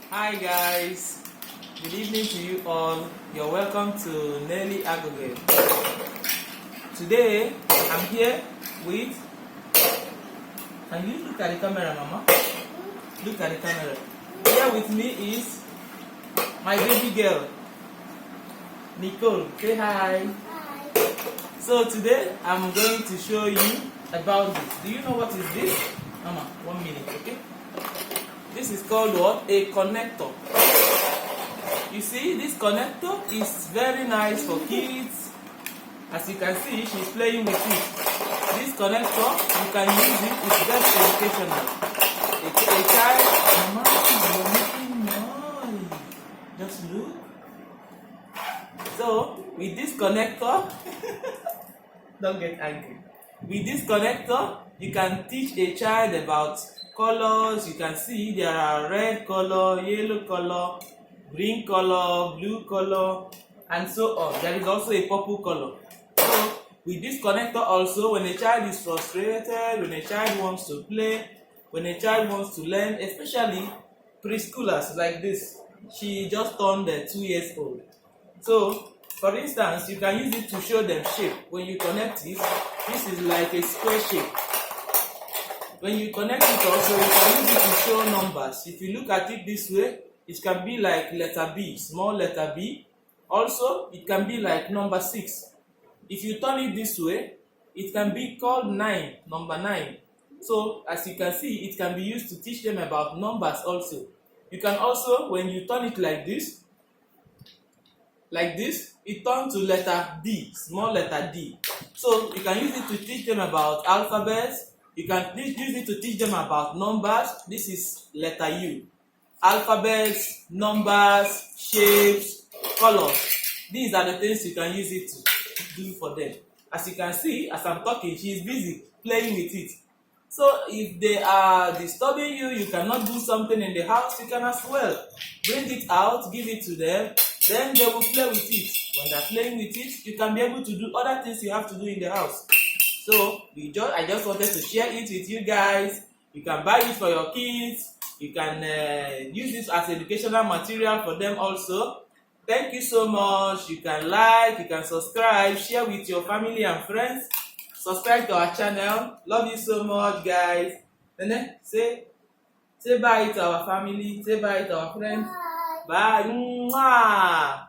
Hi guys, good evening to you all. You're welcome to Nelly Aggregate. Today I'm here with. Can you look at the camera, Mama? Look at the camera. Here with me is my baby girl, Nicole. Say hi. Hi. So today I'm going to show you about this. Do you know what is this? Mama, 1 minute, okay? This is called what? A connector. You see, this connector is very nice for kids. As you can see, she's playing with it. This connector, you can use it, it's just educational. A child, Mama, you're making noise. Just look. So, with this connector, don't get angry. With this connector, you can teach a child about colors. You can see there are red color, yellow color, green color, blue color, and so on. There is also a purple color. So with this connector also, when a child is frustrated, when a child wants to play, when a child wants to learn, especially preschoolers like this, she just turned 2 years old. So for instance, you can use it to show them shape. When you connect it, this is like a square shape. When you connect it also, you can use it to show numbers. If you look at it this way, it can be like letter B, small letter B. Also, it can be like number 6. If you turn it this way, it can be called 9, number 9. So, as you can see, it can be used to teach them about numbers also. You can also, when you turn it like this, it turns to letter D, small letter D. So, you can use it to teach them about alphabets. You can use it to teach them about numbers. This is letter U. Alphabets, numbers, shapes, colors. These are the things you can use it to do for them. As you can see, as I'm talking, she is busy playing with it. So if they are disturbing you, you cannot do something in the house, you can as well bring it out, give it to them, then they will play with it. When they're playing with it, you can be able to do other things you have to do in the house. So I just wanted to share it with you guys. You can buy it for your kids. You can use this as educational material for them also. Thank you so much. You can like, you can subscribe, share with your family and friends. Subscribe to our channel. Love you so much, guys. Nene, say bye to our family. Say bye to our friends. Bye. Bye. Mwah.